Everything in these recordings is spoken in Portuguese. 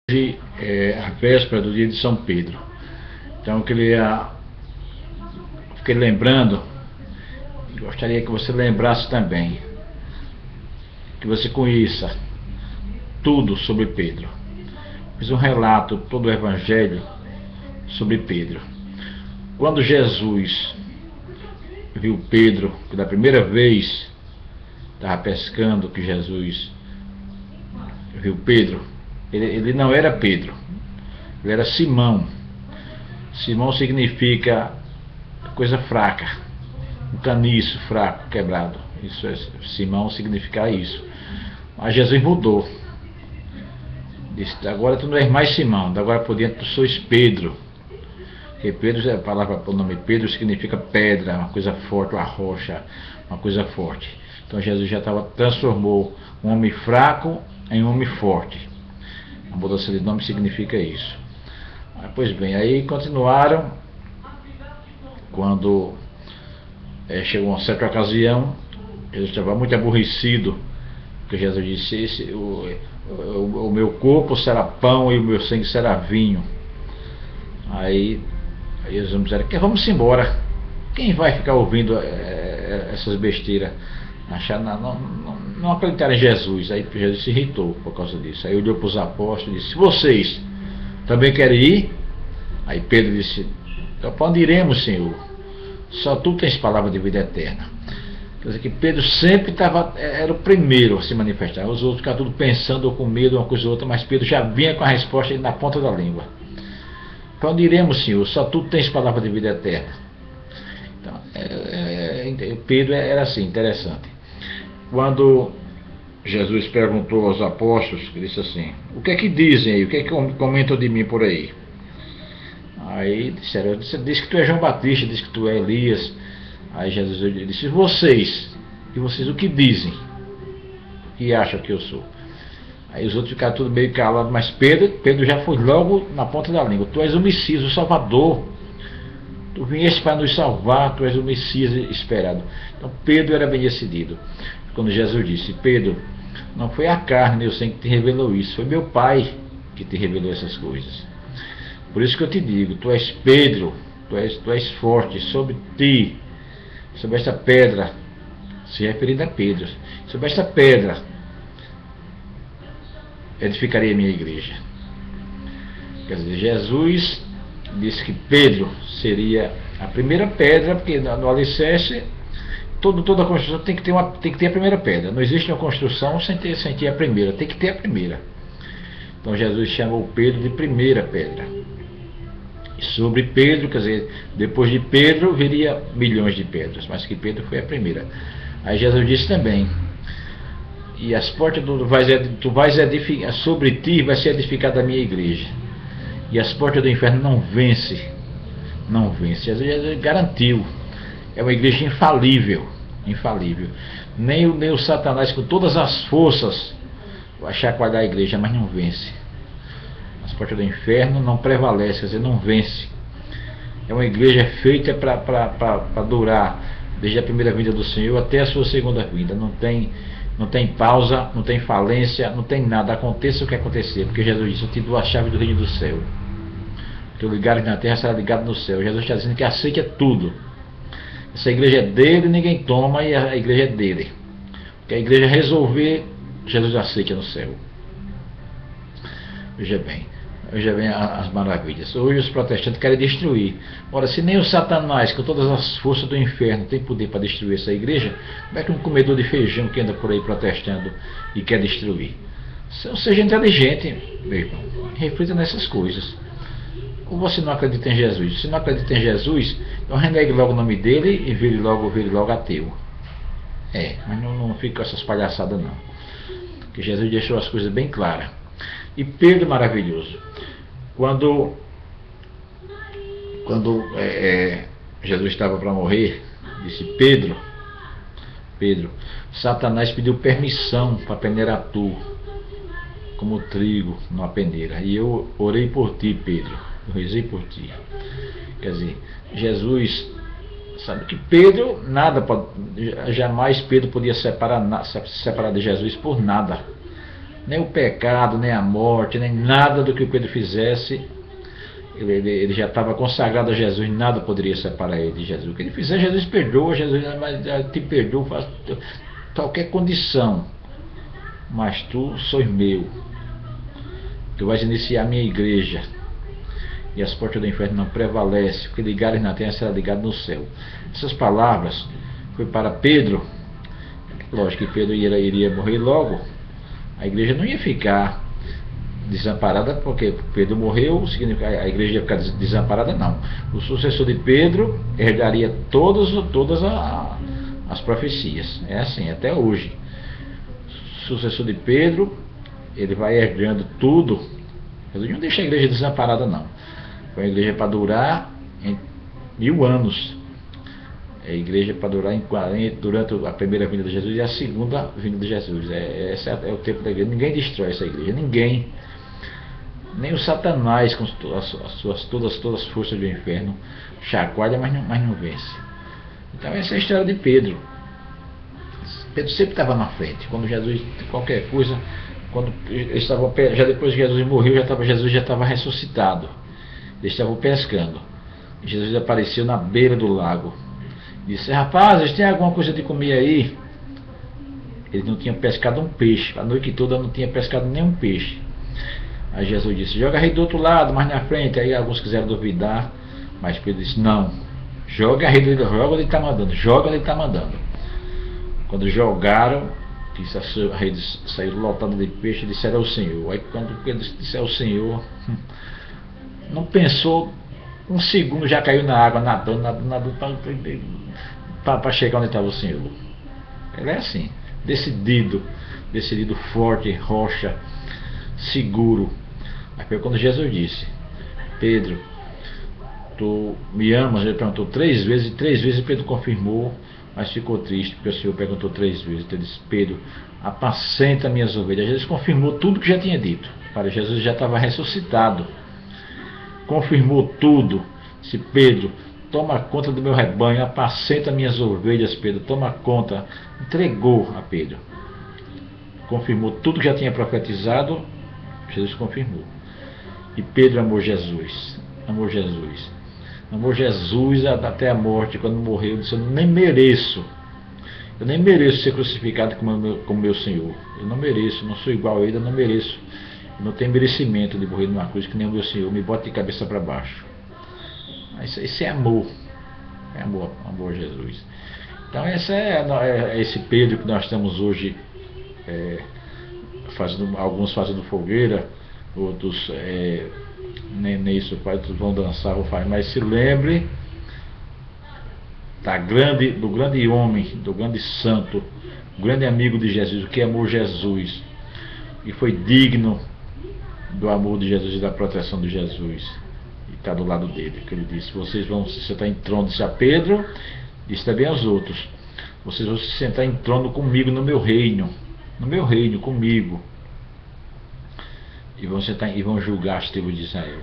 Hoje é a véspera do dia de São Pedro. Então fiquei lembrando, gostaria que você lembrasse também, que você conheça tudo sobre Pedro. Fiz um relato, todo o Evangelho sobre Pedro. Quando Jesus viu Pedro, que da primeira vez estava pescando, que Jesus viu Pedro, ele não era Pedro, ele era Simão. Simão significa coisa fraca, um caniço fraco, quebrado. Isso é, Simão significa isso. Mas Jesus mudou. Disse: agora tu não és mais Simão, agora por diante tu sois Pedro. Porque Pedro, a palavra, o nome Pedro significa pedra, uma coisa forte, uma rocha, uma coisa forte. Então Jesus já transformou um homem fraco em um homem forte. A mudança de nome significa isso. Pois bem, aí continuaram. Quando chegou uma certa ocasião, ele estava muito aborrecido, porque Jesus disse: o meu corpo será pão e o meu sangue será vinho. Aí Jesus disseram: vamos embora. Quem vai ficar ouvindo essas besteiras? Não acreditaram em Jesus. Aí Jesus se irritou por causa disso. Aí olhou para os apóstolos e disse: vocês também querem ir? Aí Pedro disse: para onde iremos, Senhor? Só tu tens palavra de vida eterna. Quer dizer que Pedro sempre era o primeiro a se manifestar. Os outros ficavam tudo pensando ou com medo, uma coisa ou outra, mas Pedro já vinha com a resposta na ponta da língua. Para onde iremos, Senhor? Só tu tens palavra de vida eterna. Então, Pedro era assim, interessante. Quando Jesus perguntou aos apóstolos, ele disse assim: o que é que dizem aí? O que é que comentam de mim por aí? Aí disseram: diz que tu é João Batista, diz que tu é Elias. Aí Jesus disse: e vocês o que dizem? O que acham que eu sou? Aí os outros ficaram tudo meio calados, mas Pedro já foi logo na ponta da língua: tu és o Messias, o Salvador. Tu vieste para nos salvar, tu és o Messias esperado. Então Pedro era bem decidido. Quando Jesus disse: Pedro, não foi a carne nem o sangue que te revelou isso, foi meu Pai que te revelou essas coisas. Por isso que eu te digo: tu és Pedro, tu és forte, sobre ti, sobre esta pedra, se referindo a Pedro, sobre esta pedra edificarei a minha igreja. Quer dizer, Jesus disse que Pedro seria a primeira pedra, porque no alicerce, toda a construção tem que ter a primeira pedra. Não existe uma construção sem ter a primeira, tem que ter a primeira. Então Jesus chamou Pedro de primeira pedra. E sobre Pedro, quer dizer, depois de Pedro viria milhões de pedras, mas que Pedro foi a primeira. Aí Jesus disse também: e as portas tu vais edificar, sobre ti vai ser edificada a minha igreja, e as portas do inferno não vence. Jesus garantiu. É uma igreja infalível. Nem o Satanás, com todas as forças, vai chacoalhar a igreja, mas não vence. As portas do inferno não prevalecem, quer dizer, não vence. É uma igreja feita para durar desde a primeira vinda do Senhor até a sua segunda vinda. Não tem pausa, não tem falência, não tem nada. Aconteça o que acontecer, porque Jesus disse: eu te dou a chave do reino do céu. O que eu ligares na terra será ligado no céu. Jesus está dizendo que aceita tudo. Essa igreja é dele, ninguém toma, e a igreja é dele. O que a igreja resolver, Jesus aceita no céu. Veja bem as maravilhas. Hoje os protestantes querem destruir. Ora, se nem o Satanás, com todas as forças do inferno, tem poder para destruir essa igreja, como é que um comedor de feijão que anda por aí protestando e quer destruir? Seja inteligente, meu irmão. Reflita nessas coisas. Ou você não acredita em Jesus? Se não acredita em Jesus, então renegue logo o nome dele e vire logo ateu. Mas não fique com essas palhaçadas não. Porque Jesus deixou as coisas bem claras. E Pedro, maravilhoso. Quando Jesus estava para morrer, disse: Pedro, Satanás pediu permissão para peneirar tu como trigo numa peneira, e eu orei por ti, Pedro. Eu rezei por ti. Quer dizer, Jesus sabe que Pedro jamais Pedro podia se separar de Jesus por nada. Nem o pecado, nem a morte, nem nada do que o Pedro fizesse, ele já estava consagrado a Jesus, nada poderia separar ele de Jesus. O que ele fizer, Jesus perdoa, Jesus te perdoa, faz qualquer condição, mas tu sois meu, tu vais iniciar a minha igreja, e as portas do inferno não prevalecem, o que ligares na terra será ligado no céu. Essas palavras foi para Pedro. Lógico que Pedro iria morrer logo, a igreja não ia ficar desamparada, porque Pedro morreu, significa a igreja ia ficar desamparada, não. O sucessor de Pedro herdaria todas as profecias. É assim, até hoje. O sucessor de Pedro, ele vai herdando tudo. Jesus não deixa a igreja desamparada, não. Foi a igreja para durar em 1000 anos. É a igreja para durar em 40, durante a primeira vinda de Jesus e a segunda vinda de Jesus. Esse é o tempo da igreja. Ninguém destrói essa igreja, ninguém. Nem o Satanás, com todas as forças do inferno, chacoalha, mas não vence. Então essa é a história de Pedro. Pedro sempre estava na frente. Quando Jesus, qualquer coisa, quando eles estavam, já depois que Jesus morreu, Jesus já estava ressuscitado. Eles estavam pescando. E Jesus apareceu na beira do lago. Disse: rapazes, tem alguma coisa de comer aí? Eles não tinham pescado um peixe. A noite toda não tinha pescado nenhum peixe. Aí Jesus disse: joga aí do outro lado, mais na frente. Aí alguns quiseram duvidar, mas Pedro disse: não, joga aí, joga onde ele está mandando, joga onde ele está mandando. Quando jogaram, a rede saiu lotada de peixe e disseram: é o Senhor. Aí quando Pedro disse: é o Senhor, não pensou um segundo, já caiu na água, nadando para chegar onde estava o Senhor. Ele é assim, decidido, forte, rocha, seguro. Aí foi quando Jesus disse: Pedro, tu me amas? Ele perguntou 3 vezes, e 3 vezes Pedro confirmou, mas ficou triste, porque o Senhor perguntou 3 vezes. Ele disse: Pedro, apacenta minhas ovelhas. Jesus confirmou tudo que já tinha dito. Para Jesus já estava ressuscitado, confirmou tudo. Disse: Pedro, toma conta do meu rebanho, apacenta minhas ovelhas. Pedro, toma conta. Entregou a Pedro, confirmou tudo que já tinha profetizado. Jesus confirmou. E Pedro amou Jesus, amou Jesus até a morte. Quando morreu, disse: eu nem mereço ser crucificado como meu Senhor. Eu não mereço, não sou igual a ele, eu não mereço. Eu não tenho merecimento de morrer numa cruz que nem o meu Senhor. Me bota de cabeça para baixo. Isso é amor. É amor a Jesus. Então é esse Pedro que nós estamos hoje alguns fazendo fogueira, outros nem isso faz, outros vão dançar ou faz, mas se lembre do grande homem, do grande santo, o grande amigo de Jesus, o que amou Jesus e foi digno do amor de Jesus e da proteção de Jesus, e está do lado dele, que ele disse: vocês vão se sentar em trono, disse a Pedro, disse também aos outros: vocês vão se sentar em trono comigo no meu reino comigo, e vão sentar e vão julgar as tribos de Israel.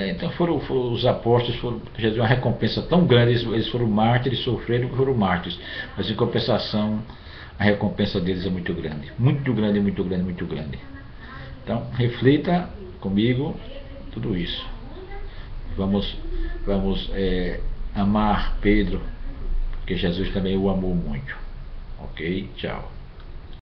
Então foram os apóstolos, Jesus deu uma recompensa tão grande. Eles foram mártires, sofreram, foram mártires, mas em compensação a recompensa deles é muito grande, muito grande, muito grande, muito grande. Então reflita comigo tudo isso. Vamos amar Pedro, porque Jesus também o amou muito. Ok? Tchau.